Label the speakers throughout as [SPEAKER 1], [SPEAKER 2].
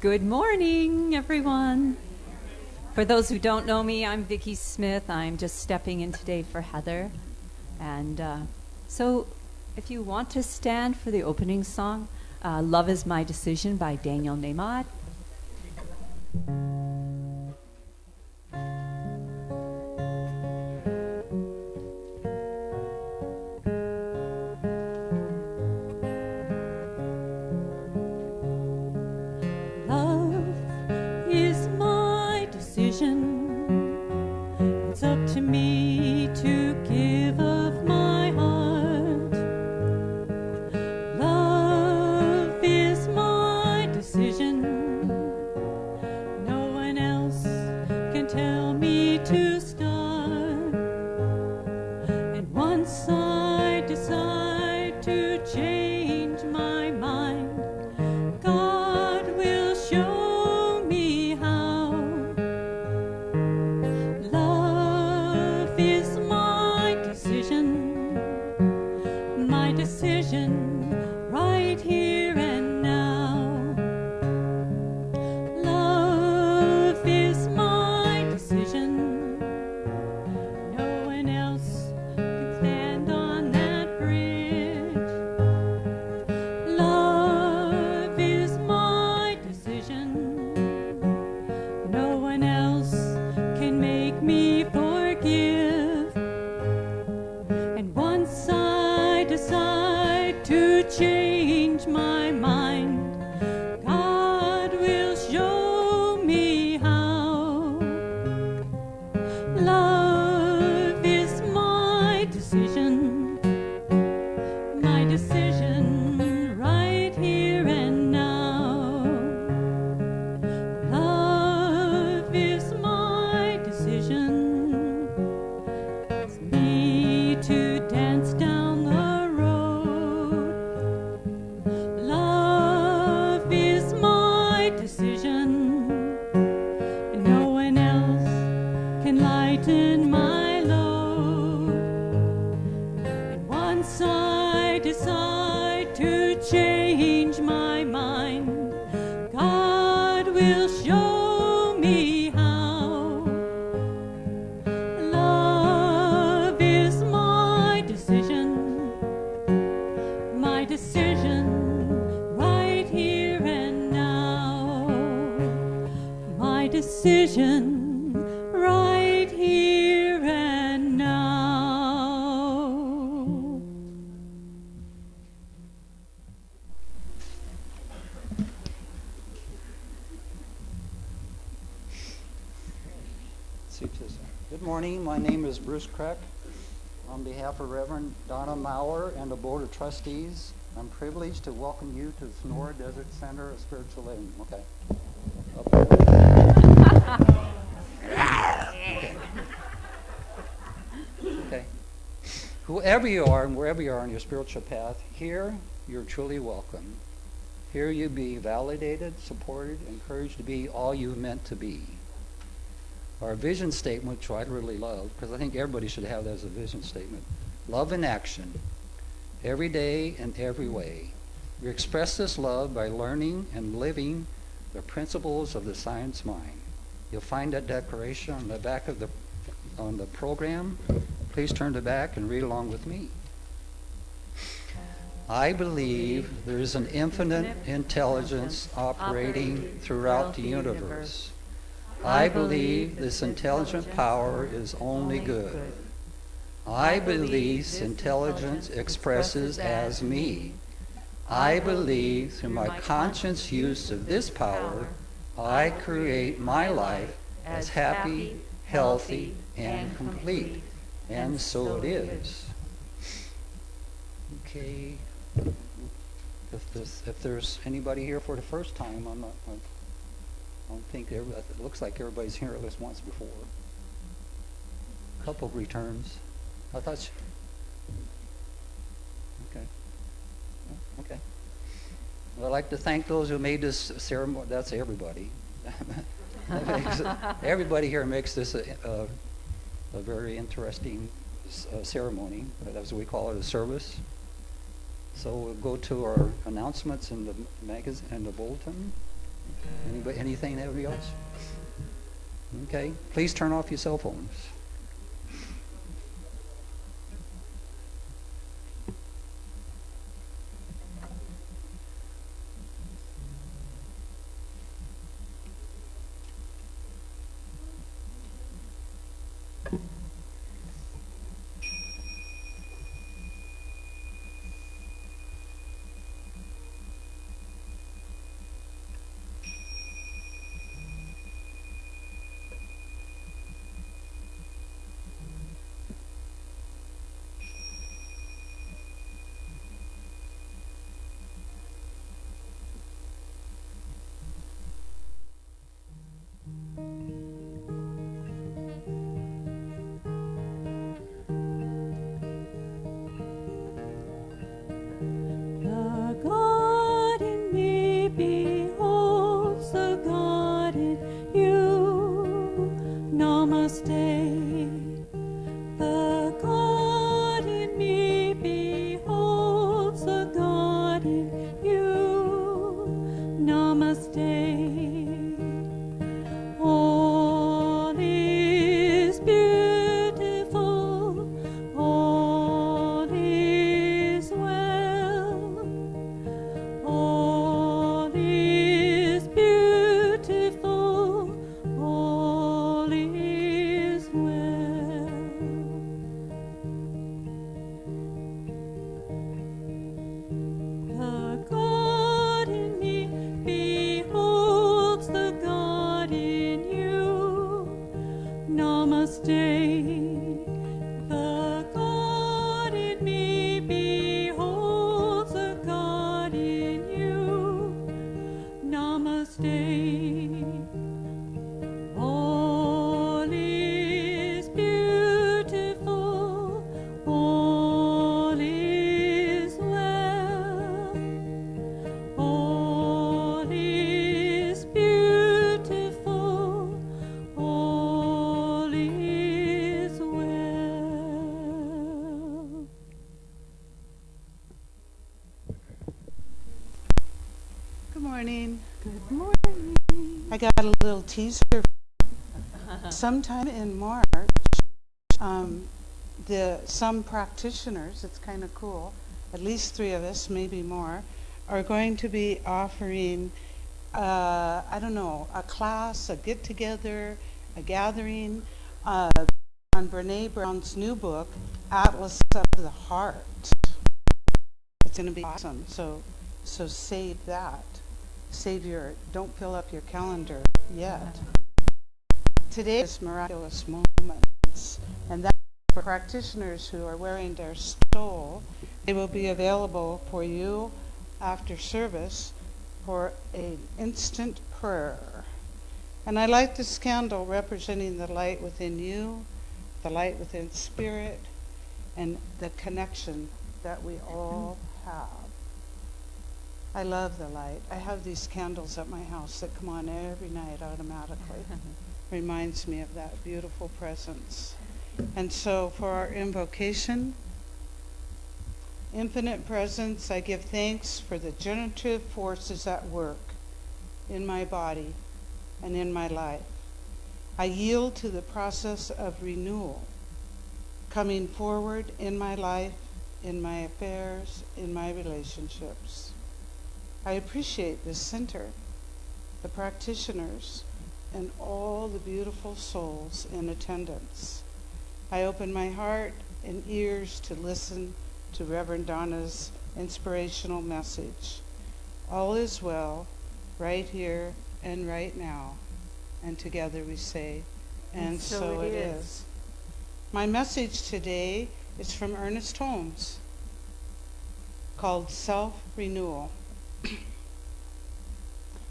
[SPEAKER 1] Good morning, everyone. For those who don't know me, I'm Vicki Smith. I'm just stepping in today for Heather. And so if you want to stand for the opening song, Love is My Decision by Daniel Nemad.
[SPEAKER 2] It's up to me to give of my heart. Love is my decision. No one else can tell me to start. And once I decide to change my mind, God will show me how. Love is my decision right here and now. Love is my decision. No one else can stand on that bridge. Love is my decision. No one else can make me forgive. And once I decide to change my mind, God will show me how. Love is my decision right here and now. Love is my decision. It's me to dance down the road. Love is my decision. No one else can lighten my load. And once I decide to change my mind, God will show me how. Love is my decision right here and now. My decision right here and now.
[SPEAKER 3] Good morning. My name is Bruce Kreck. On behalf of Reverend Donna Maurer and the Board of Trustees, I'm privileged to welcome you to the Sonora Desert Center of Spiritual Living. Okay. Okay. Whoever you are and wherever you are on your spiritual path, here you're truly welcome. Here you be validated, supported, encouraged to be all you've meant to be. Our vision statement, which I really love, because I think everybody should have that as a vision statement. Love in action, every day and every way. We express this love by learning and living the principles of the science mind. You'll find that declaration on the back of the program. Please turn to the back and read along with me. I believe there is an infinite intelligence operating throughout the universe. I believe this intelligent power is only good. I believe this intelligence expresses as me. I believe through my conscious use of this power, I create my life as happy, healthy, and complete. And so it is. Okay. If there's anybody here for the first time, I don't think it looks like everybody's here at least once before. A couple returns. I thought. Okay. Okay. Well, I'd like to thank those who made this ceremony. That's everybody. Everybody here makes this a very interesting ceremony, as we call it, a service. So we'll go to our announcements in the magazine and the bulletin. Anybody, anything, anybody else? Okay. Please turn off your cell phones.
[SPEAKER 2] The God in me beholds the God in you. Namaste. The God in me beholds the God in you. Namaste. All is beautiful. All is well. All is beautiful. All is well. The God in me beholds the God in you. Namaste. The God in me beholds the God in you. Namaste. All is beautiful. All is well. All is beautiful. All is well.
[SPEAKER 4] Good morning.
[SPEAKER 1] Good morning.
[SPEAKER 4] I got a little teaser. Sometime in March, some practitioners, it's kind of cool, at least 3 of us, maybe more, are going to be offering, I don't know, a class, a get-together, a gathering on Brene Brown's new book, Atlas of the Heart. It's going to be awesome. So save that. Don't fill up your calendar yet. Today is miraculous moments, and that's for practitioners who are wearing their stole. They will be available for you after service for an instant prayer. And I light this candle representing the light within you, the light within spirit, and the connection that we all have. I love the light. I have these candles at my house that come on every night automatically. Reminds me of that beautiful presence. And so for our invocation, infinite presence, I give thanks for the generative forces at work in my body and in my life. I yield to the process of renewal coming forward in my life, in my affairs, in my relationships. I appreciate this center, the practitioners, and all the beautiful souls in attendance. I open my heart and ears to listen to Reverend Donna's inspirational message. All is well, right here and right now. And together we say, and so it is. My message today is from Ernest Holmes, called Self-Renewal.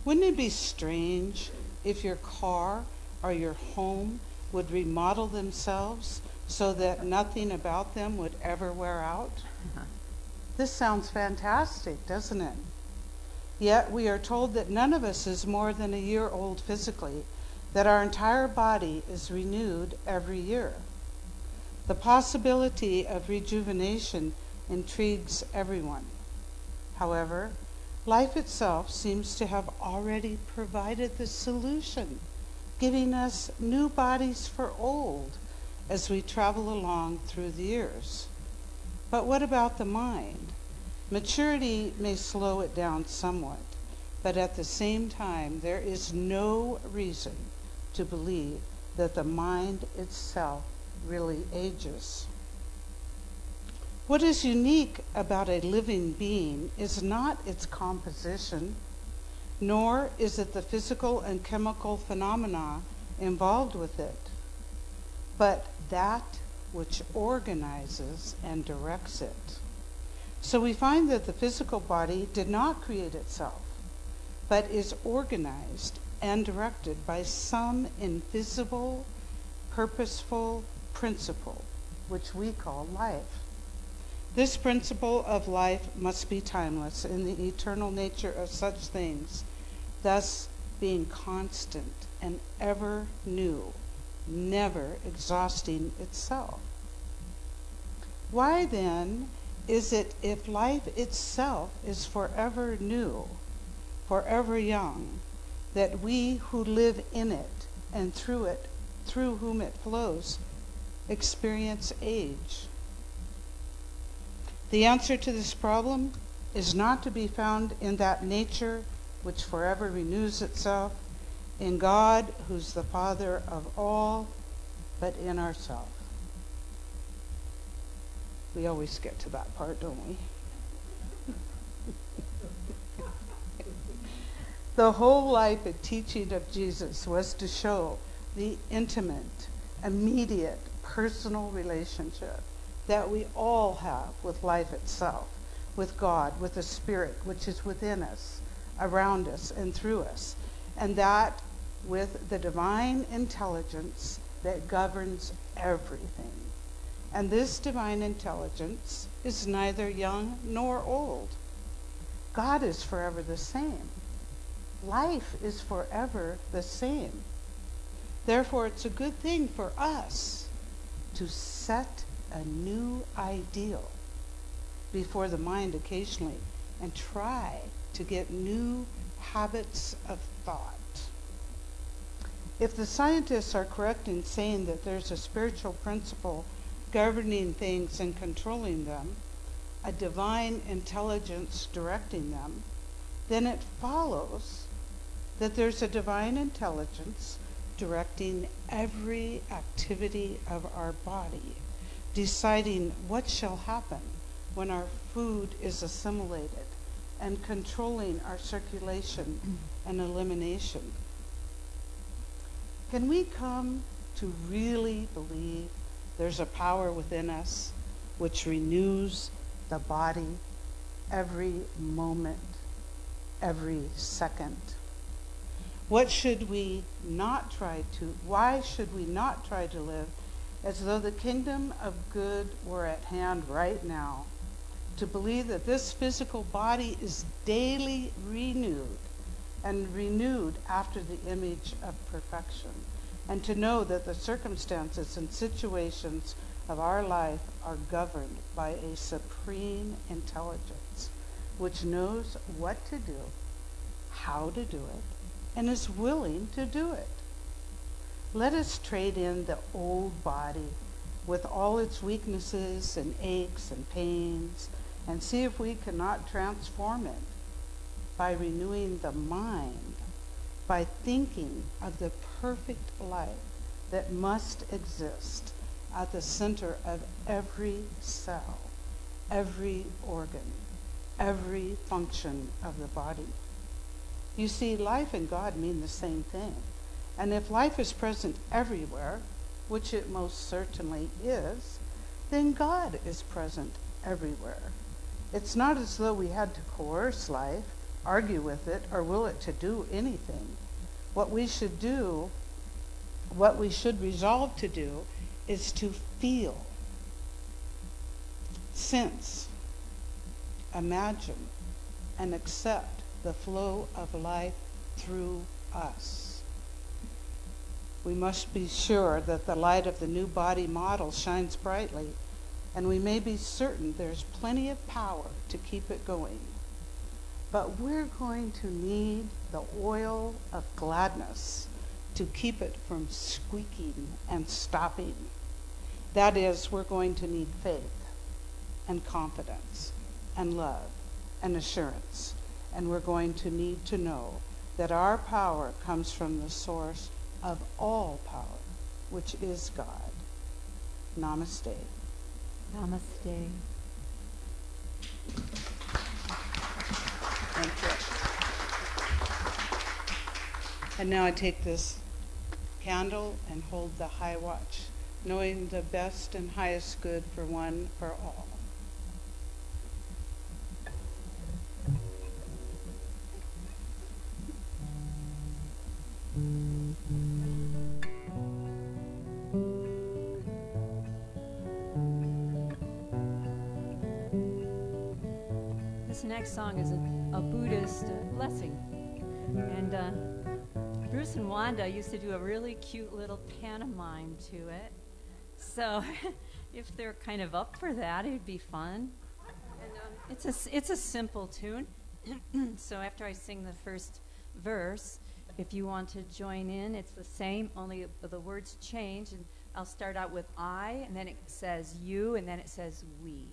[SPEAKER 4] Wouldn't it be strange if your car or your home would remodel themselves so that nothing about them would ever wear out? This sounds fantastic, doesn't it? Yet we are told that none of us is more than a year old physically, that our entire body is renewed every year. The possibility of rejuvenation intrigues everyone. However, Life itself seems to have already provided the solution, giving us new bodies for old as we travel along through the years. But what about the mind? Maturity may slow it down somewhat, but at the same time, there is no reason to believe that the mind itself really ages. What is unique about a living being is not its composition, nor is it the physical and chemical phenomena involved with it, but that which organizes and directs it. So we find that the physical body did not create itself, but is organized and directed by some invisible, purposeful principle, which we call life. This principle of life must be timeless in the eternal nature of such things, thus being constant and ever new, never exhausting itself. Why then is it, if life itself is forever new, forever young, that we who live in it and through whom it flows, experience age? The answer to this problem is not to be found in that nature which forever renews itself, in God, who's the Father of all, but in ourselves. We always get to that part, don't we? The whole life and teaching of Jesus was to show the intimate, immediate, personal relationship that we all have with life itself, with God, with the Spirit, which is within us, around us, and through us, and that with the divine intelligence that governs everything. And this divine intelligence is neither young nor old. God is forever the same. Life is forever the same. Therefore, it's a good thing for us to set a new ideal before the mind occasionally and try to get new habits of thought. If the scientists are correct in saying that there's a spiritual principle governing things and controlling them, a divine intelligence directing them, then it follows that there's a divine intelligence directing every activity of our body, deciding what shall happen when our food is assimilated, and controlling our circulation and elimination. Can we come to really believe there's a power within us which renews the body every moment, every second? Why should we not try to live as though the kingdom of good were at hand right now? To believe that this physical body is daily renewed and renewed after the image of perfection, and to know that the circumstances and situations of our life are governed by a supreme intelligence which knows what to do, how to do it, and is willing to do it. Let us trade in the old body with all its weaknesses and aches and pains, and see if we cannot transform it by renewing the mind, by thinking of the perfect life that must exist at the center of every cell, every organ, every function of the body. You see, life and God mean the same thing. And if life is present everywhere, which it most certainly is, then God is present everywhere. It's not as though we had to coerce life, argue with it, or will it to do anything. What we should resolve to do, is to feel, sense, imagine, and accept the flow of life through us. We must be sure that the light of the new body model shines brightly, and we may be certain there's plenty of power to keep it going. but we're going to need the oil of gladness to keep it from squeaking and stopping. That is, we're going to need faith and confidence and love and assurance. And we're going to need to know that our power comes from the source of all power, which is God. Namaste.
[SPEAKER 1] Namaste.
[SPEAKER 4] Thank you. And now I take this candle and hold the high watch, knowing the best and highest good for one, for all.
[SPEAKER 1] This next song is a Buddhist blessing. And Bruce and Wanda used to do a really cute little pantomime to it. So if they're kind of up for that, it'd be fun. And it's a simple tune. So after I sing the first verse, if you want to join in, it's the same, only the words change. And I'll start out with I, and then it says you, and then it says we.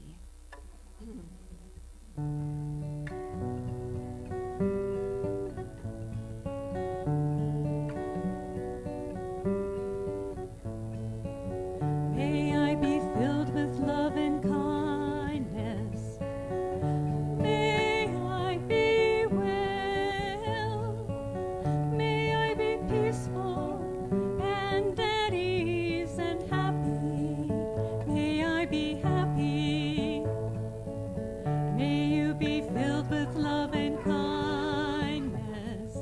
[SPEAKER 2] May I be filled with love and kindness. May I be well. May I be peaceful and at ease and happy. May I be happy. May you be filled with love and kindness.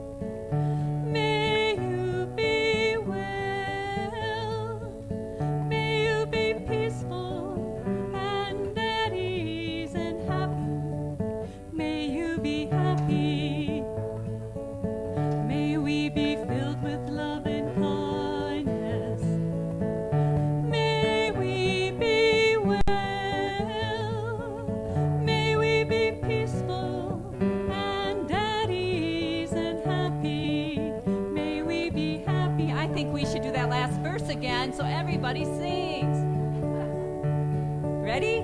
[SPEAKER 2] May you be well. May you be peaceful and at ease and happy. May you be happy. May we be filled with love and kindness. May we be well. May we be peaceful and at ease and happy. May we be happy.
[SPEAKER 1] I think we should do that last verse again so everybody sings. Ready?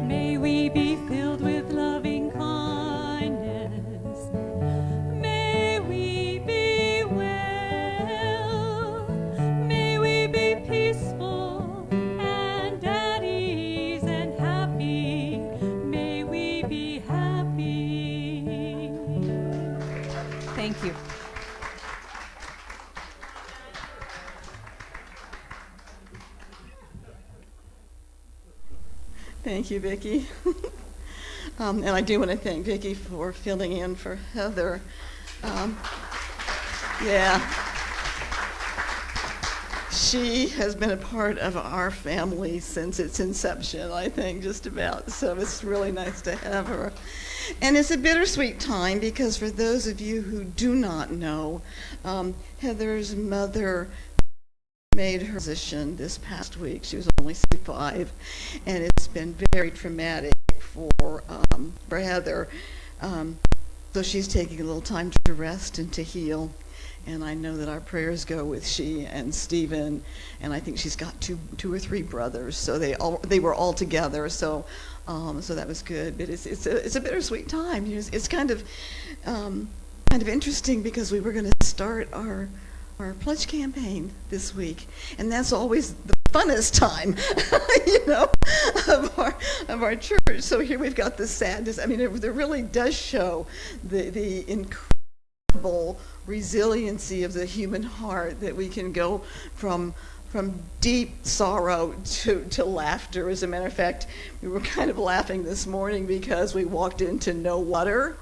[SPEAKER 2] May we be filled with loving kindness. May we be well. May we be peaceful and at ease and happy. May we be happy.
[SPEAKER 1] Thank you.
[SPEAKER 5] Thank you, Vicki. And I do want to thank Vicki for filling in for Heather. She has been a part of our family since its inception, I think, just about. So it's really nice to have her. And it's a bittersweet time because for those of you who do not know, Heather's mother made her transition this past week. She was only 65, and it's been very traumatic for Heather. So she's taking a little time to rest and to heal. And I know that our prayers go with she and Stephen, and I think she's got two or three brothers. So they were all together. So that was good. But it's a bittersweet time. It's kind of interesting because we were going to start our pledge campaign this week, and that's always the funnest time, of our church. So here we've got the sadness. I mean, it really does show the incredible resiliency of the human heart, that we can go from deep sorrow to laughter. As a matter of fact, we were kind of laughing this morning because we walked into no water,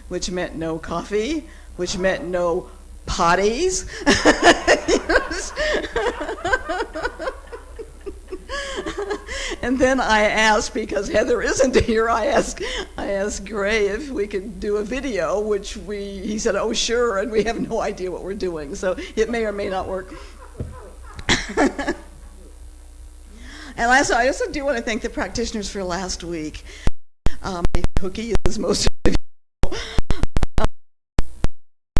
[SPEAKER 5] which meant no coffee, which meant no potties. And then I asked, because Heather isn't here, I asked Gray if we could do a video, which he said, oh sure, and we have no idea what we're doing, so it may or may not work. And I also do want to thank the practitioners for last week. Cookie, as most of you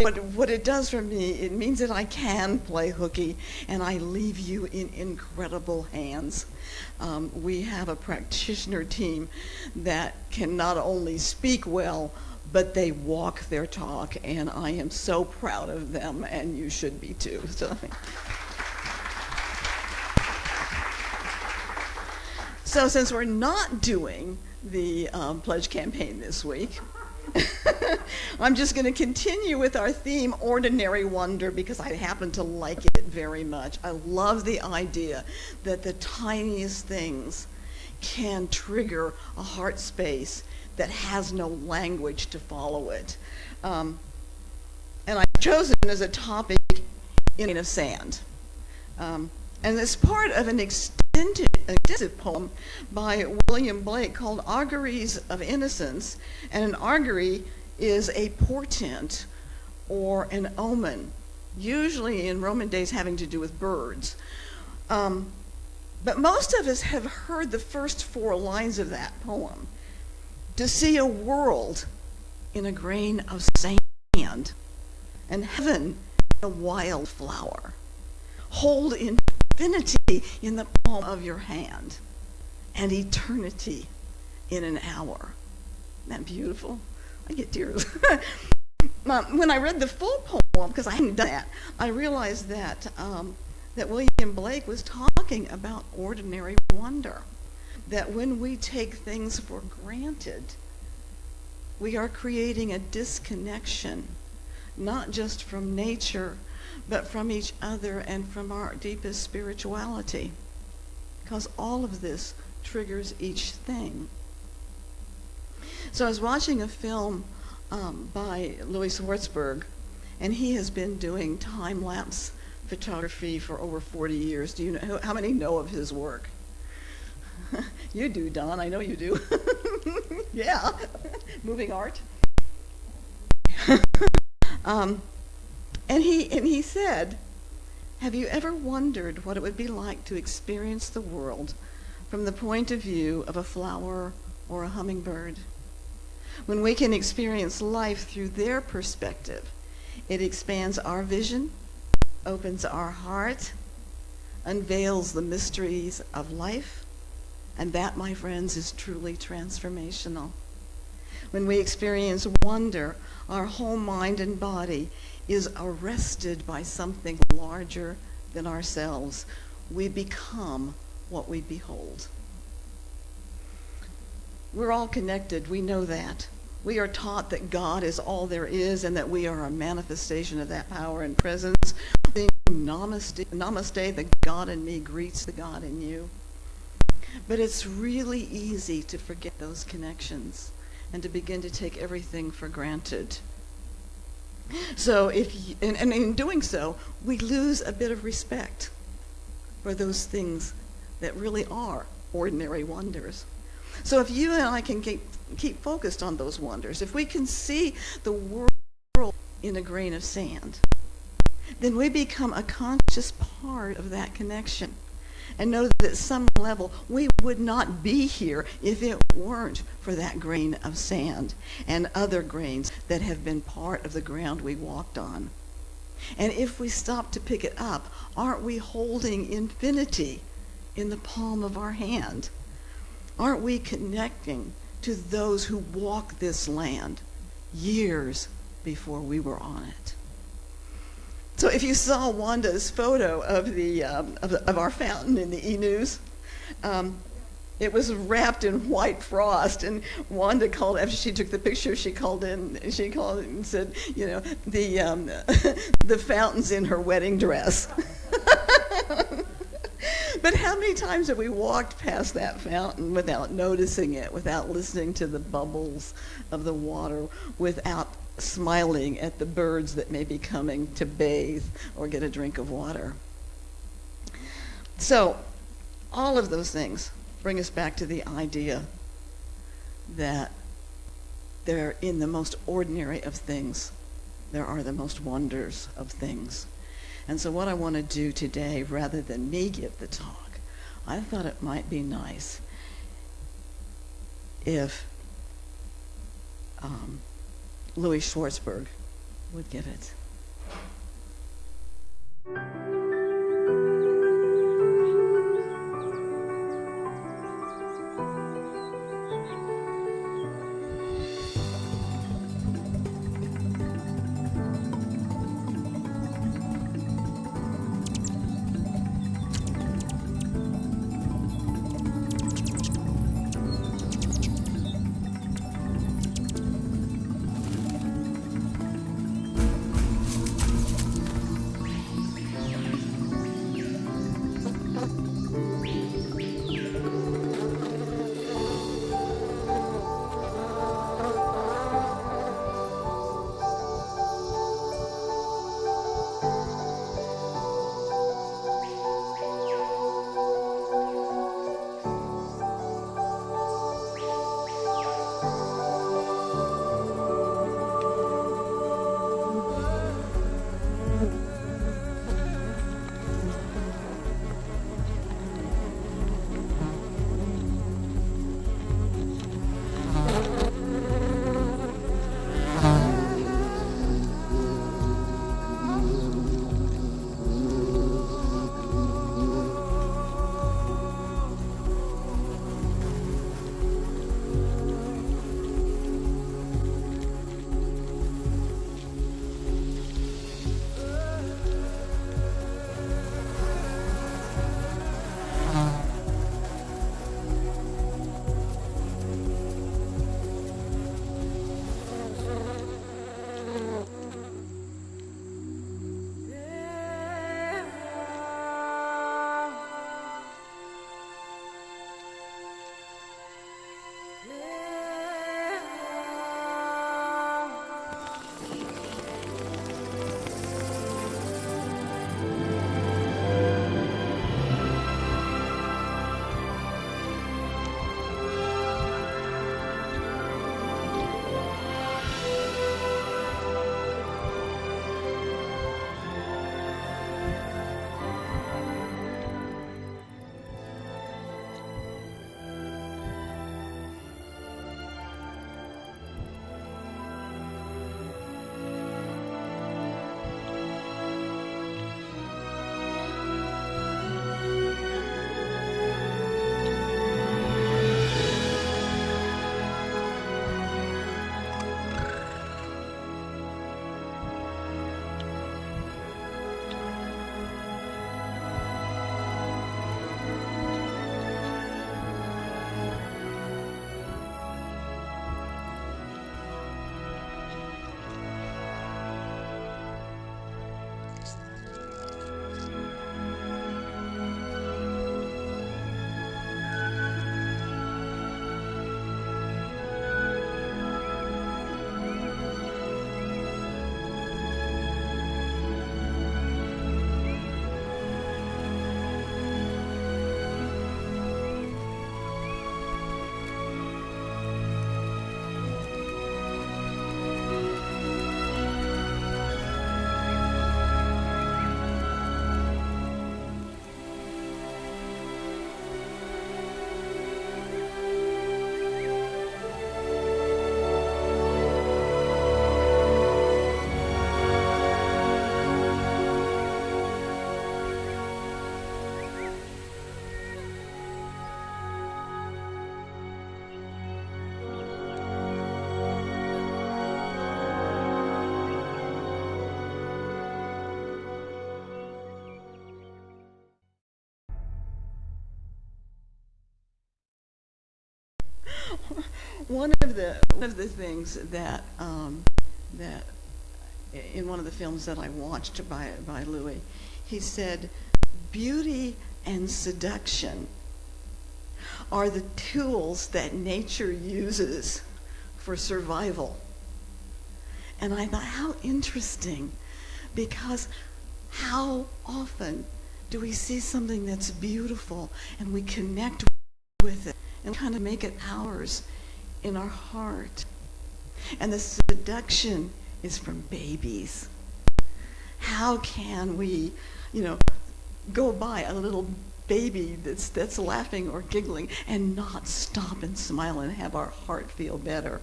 [SPEAKER 5] what it does for me, it means that I can play hooky, and I leave you in incredible hands. We have a practitioner team that can not only speak well, but they walk their talk, and I am so proud of them, and you should be too. So since we're not doing the pledge campaign this week, I'm just going to continue with our theme, Ordinary Wonder, because I happen to like it very much. I love the idea that the tiniest things can trigger a heart space that has no language to follow it. And I've chosen as a topic in grain of sand. And it's part of an extensive poem by William Blake called Auguries of Innocence. And an augury is a portent or an omen, usually in Roman days having to do with birds. But most of us have heard the first 4 lines of that poem. To see a world in a grain of sand, and heaven in a wildflower. Hold infinity in the palm of your hand, and eternity in an hour. Isn't that beautiful? I get tears. When I read the full poem, because I hadn't done that, I realized that that William Blake was talking about ordinary wonder. That when we take things for granted, we are creating a disconnection, not just from nature, but from each other and from our deepest spirituality. Because all of this triggers each thing. So I was watching a film by Louis Schwartzberg, and he has been doing time-lapse photography for over 40 years. Do you know how many know of his work? You do, Don. I know you do. Yeah. Moving art. And he said, have you ever wondered what it would be like to experience the world from the point of view of a flower or a hummingbird? When we can experience life through their perspective, it expands our vision, opens our heart, unveils the mysteries of life, and that, my friends, is truly transformational. When we experience wonder, our whole mind and body is arrested by something larger than ourselves. We become what we behold. We're all connected. We know that. We are taught that God is all there is and that we are a manifestation of that power and presence. Namaste, namaste, the God in me greets the God in you. But it's really easy to forget those connections and to begin to take everything for granted. So and in doing so, we lose a bit of respect for those things that really are ordinary wonders. So if you and I can keep focused on those wonders, if we can see the world in a grain of sand, then we become a conscious part of that connection. And know that at some level we would not be here if it weren't for that grain of sand and other grains that have been part of the ground we walked on. And if we stop to pick it up, aren't we holding infinity in the palm of our hand? Aren't we connecting to those who walk this land years before we were on it? So if you saw Wanda's photo of of our fountain in the e-news, it was wrapped in white frost. And Wanda called, after she took the picture, she called in and said, you know, the fountain's in her wedding dress. But how many times have we walked past that fountain without noticing it, without listening to the bubbles of the water, without smiling at the birds that may be coming to bathe or get a drink of water? So all of those things bring us back to the idea that there, in the most ordinary of things, there are the most wonders of things. And so what I want to do today, rather than me give the talk, I thought it might be nice if Louis Schwartzberg would give it. One of the things that that in one of the films that I watched by Louis, he said, beauty and seduction are the tools that nature uses for survival. And I thought, how interesting, because how often do we see something that's beautiful and we connect with it and kind of make it ours in our heart? And the seduction is from babies. How can we, go by a little baby that's laughing or giggling and not stop and smile and have our heart feel better?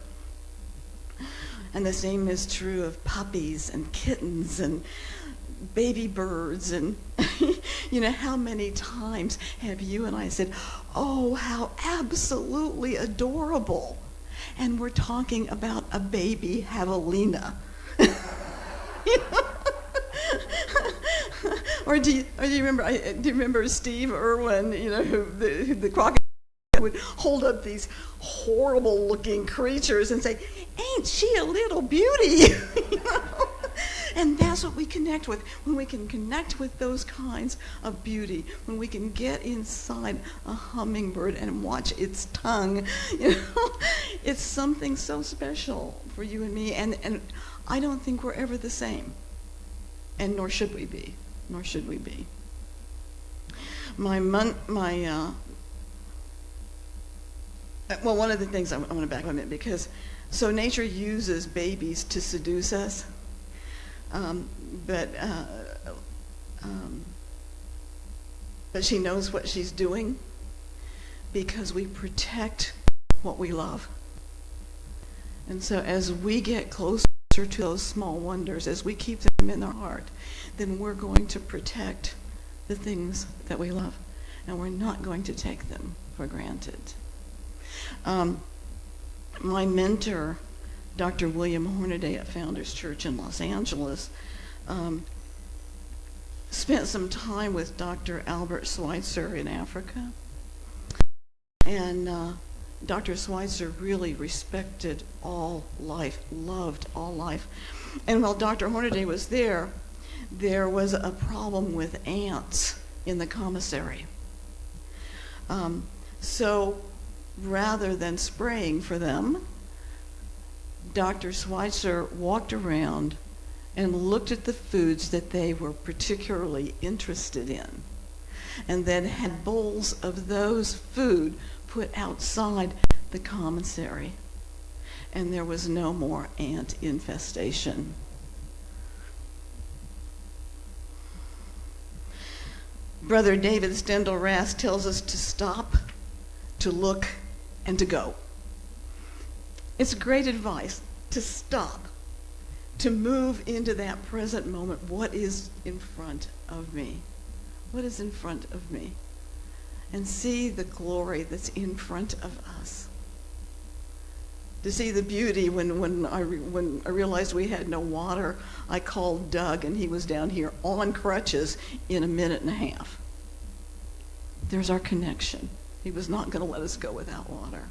[SPEAKER 5] And the same is true of puppies and kittens and baby birds. And how many times have you and I said, oh, how absolutely adorable. And we're talking about a baby javelina. Or do you remember Steve Irwin, who the crocodile would hold up these horrible looking creatures and say, ain't she a little beauty? And that's what we connect with. When we can connect with those kinds of beauty, when we can get inside a hummingbird and watch its tongue, it's something so special for you and me. And I don't think we're ever the same. And nor should we be. Nor should we be. One of the things I want to back on it, because so nature uses babies to seduce us, but she knows what she's doing, because we protect what we love. And so as we get closer to those small wonders, as we keep them in our heart, then we're going to protect the things that we love, and we're not going to take them for granted. My mentor, Dr. William Hornaday at Founders Church in Los Angeles, spent some time with Dr. Albert Schweitzer in Africa. And Dr. Schweitzer really respected all life, loved all life. And while Dr. Hornaday was there was a problem with ants in the commissary. So rather than spraying for them, Dr. Schweitzer walked around and looked at the foods that they were particularly interested in, and then had bowls of those food put outside the commissary, and there was no more ant infestation. Brother David Stendhal Rast tells us to stop, to look, and to go. It's great advice to stop, to move into that present moment. What is in front of me? What is in front of me? And see the glory that's in front of us. To see the beauty. When I realized we had no water, I called Doug, and he was down here on crutches in a minute and a half. There's our connection. He was not going to let us go without water.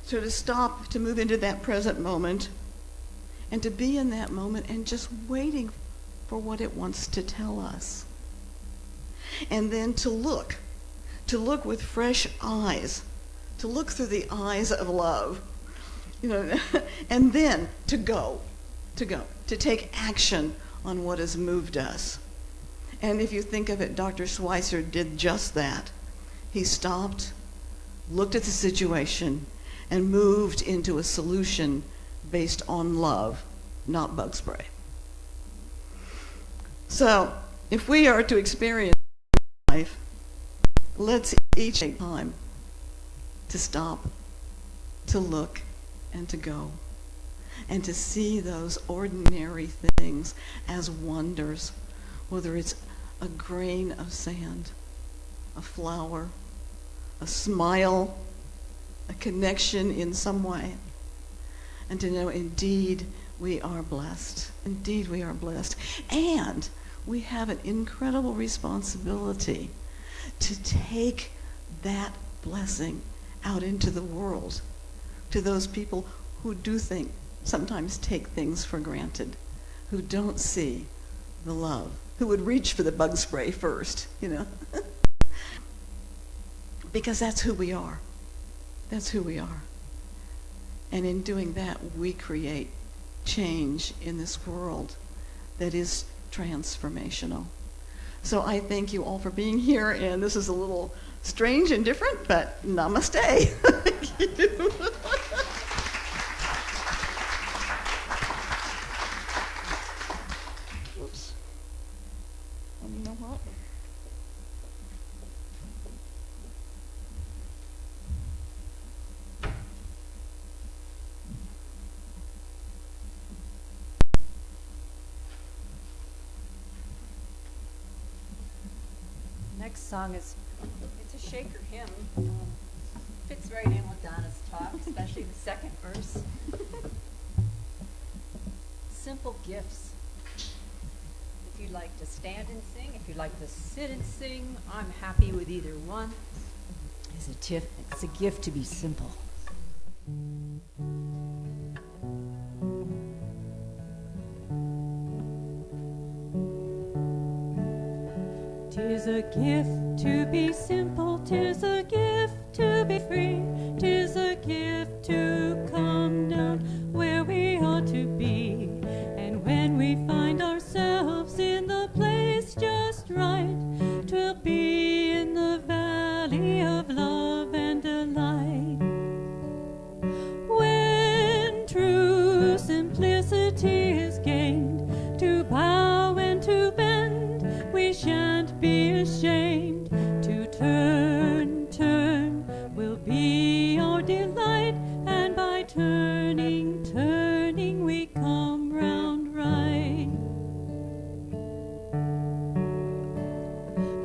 [SPEAKER 5] So to stop, to move into that present moment, and to be in that moment and just waiting for what it wants to tell us. And then to look with fresh eyes, to look through the eyes of love, and then to go, to take action on what has moved us. And if you think of it, Dr. Schweitzer did just that. He stopped, looked at the situation, and moved into a solution based on love, not bug spray. So, if we are to experience life, let's each take time to stop, to look, and to go, and to see those ordinary things as wonders, whether it's a grain of sand, a flower, a smile, a connection in some way, and to know indeed we are blessed. Indeed we are blessed. And we have an incredible responsibility to take that blessing out into the world, to those people who do sometimes take things for granted, who don't see the love, who would reach for the bug spray first, because that's who we are. That's who we are. And in doing that, we create change in this world that is transformational. So I thank you all for being here, and this is a little strange and different, but namaste. Thank you. Whoops. You know what?
[SPEAKER 1] next song is, it's a shaker hymn. Fits right in with Donna's talk, especially the second verse. Simple gifts. If you'd like to stand and sing, if you'd like to sit and sing, I'm happy with either one. It's a gift to be simple.
[SPEAKER 2] 'Tis a gift to be simple, 'tis a gift to be free, 'tis a gift to come down where we ought to be. And when we find ourselves in the place just right, 'twill be in the valley of love and delight. When true simplicity is gained, to bow and to bend, we shan't be ashamed. To turn, turn will be our delight, and by turning, turning we come round right.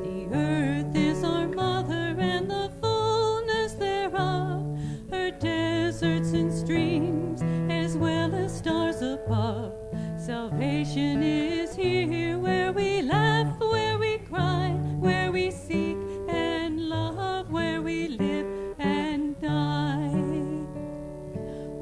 [SPEAKER 2] The earth is our mother and the fullness thereof, her deserts and streams as well as stars above. Salvation is here where we laugh, where we cry, where we seek and love, where we live and die.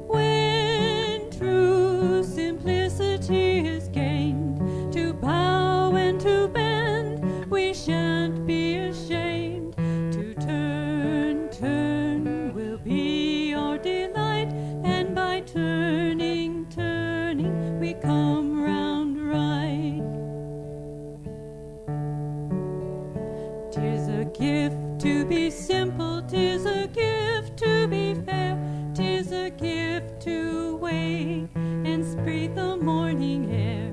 [SPEAKER 2] When true simplicity is gained, to bow and to bend, we shan't be ashamed. To turn, turn will be our delight, and by turning, turning we come round right. 'Tis a gift to be simple, 'tis a gift to be fair, 'tis a gift to wake and breathe the morning air.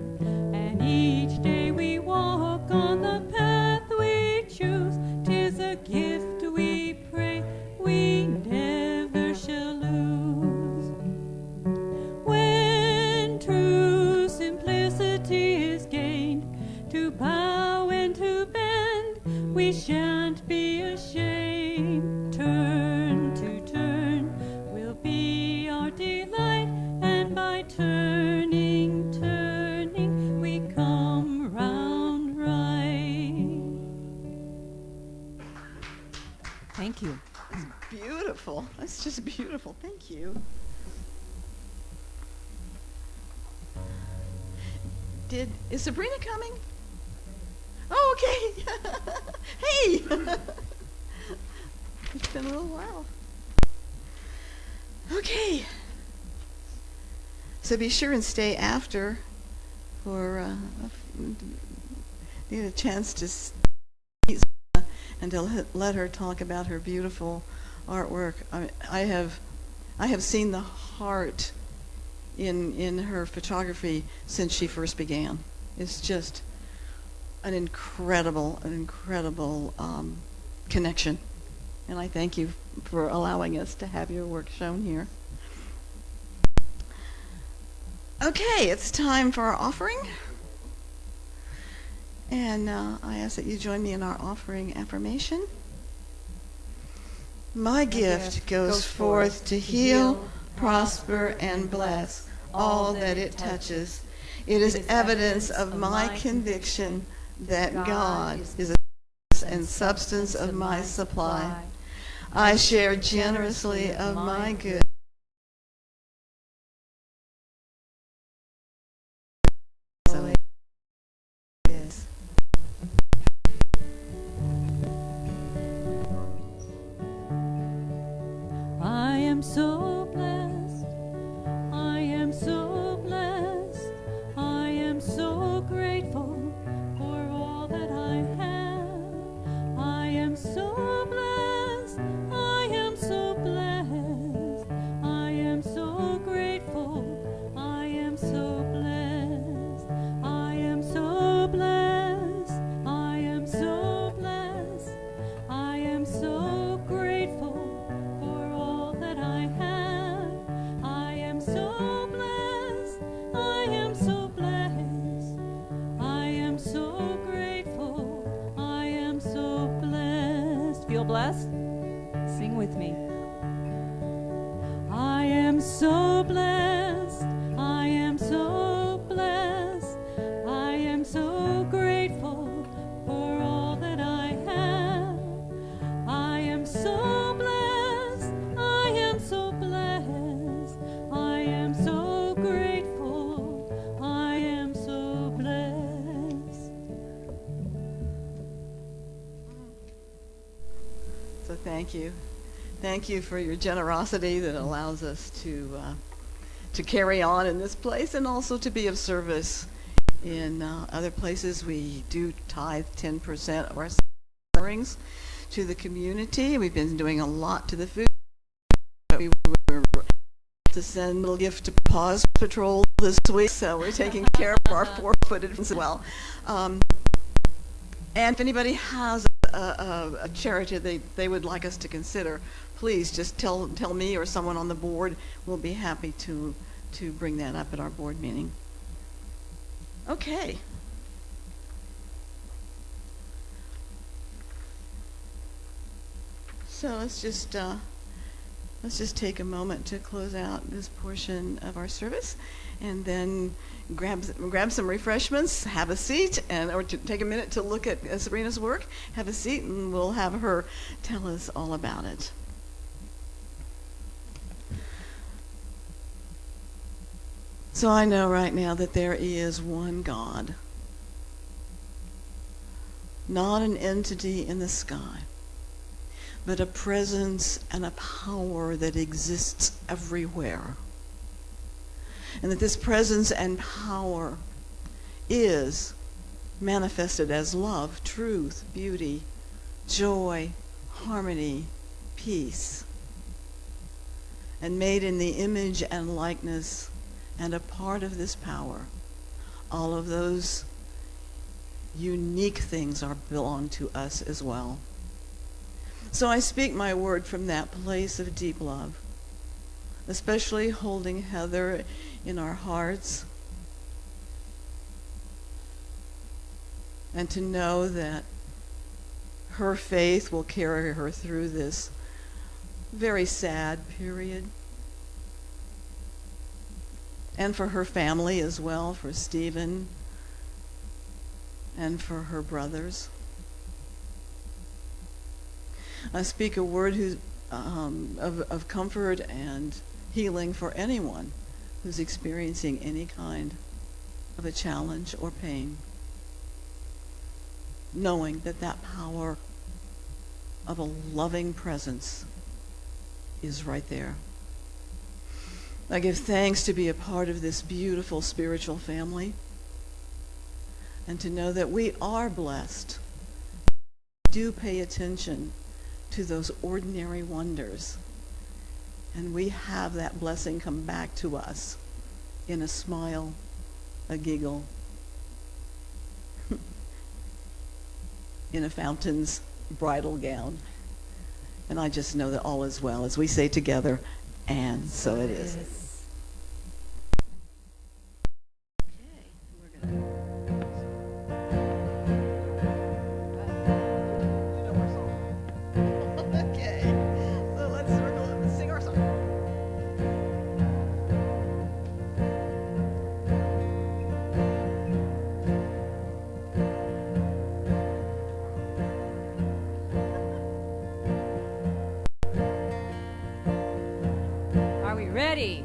[SPEAKER 2] And each day we walk on the path we choose, 'tis a gift we pray we never shall lose. When true simplicity is gained, to bow and to bend, we shan't be ashamed. Turn to turn will be our delight, and by turning, turning we come round right.
[SPEAKER 1] Thank you.
[SPEAKER 5] Beautiful. That's just beautiful. Thank you. Is Sabrina coming? Oh, okay. Hey. It's been a little while. Okay. So be sure and stay after for need a chance to meet Sarah and to let her talk about her beautiful artwork. I have seen the heart in her photography since she first began. It's just an incredible connection, and I thank you for allowing us to have your work shown here. Okay, it's time for our offering, and I ask that you join me in our offering affirmation. My gift goes forth to heal, prosper, and bless all that it touches. It is evidence of my conviction that God is the source and substance of my supply. I share generously of my good. So it is.
[SPEAKER 2] I am so blessed, I am so blessed, I am so grateful for all that I have. I am so blessed, I am so blessed, so blessed. I am so blessed. I am so grateful for all that I have. I am so blessed. I am so blessed. I am so grateful. I am so blessed.
[SPEAKER 5] So thank you. Thank you for your generosity that allows us to carry on in this place and also to be of service in other places. We do tithe 10% of our offerings to the community. We've been doing a lot to the food. We were to send a little gift to Paws Patrol this week, so we're taking care of our four-footed as well. And if anybody has a charity they would like us to consider, please just tell me or someone on the board. We'll be happy to bring that up at our board meeting. Okay. So let's just take a moment to close out this portion of our service, and then grab some refreshments, have a seat, or to take a minute to look at Sabrina's work. Have a seat, and we'll have her tell us all about it. So I know right now that there is one God, not an entity in the sky, but a presence and a power that exists everywhere. And that this presence and power is manifested as love, truth, beauty, joy, harmony, peace, and made in the image and likeness and a part of this power. All of those unique things belong to us as well. So I speak my word from that place of deep love, especially holding Heather in our hearts, and to know that her faith will carry her through this very sad period. And for her family as well, for Stephen and for her brothers. I speak a word of comfort and healing for anyone who's experiencing any kind of a challenge or pain, knowing that that power of a loving presence is right there. I give thanks to be a part of this beautiful spiritual family, and to know that we are blessed. Do pay attention to those ordinary wonders, and we have that blessing come back to us in a smile, a giggle, in a fountain's bridal gown. And I just know that all is well, as we say together, and so it is.
[SPEAKER 1] Are we ready?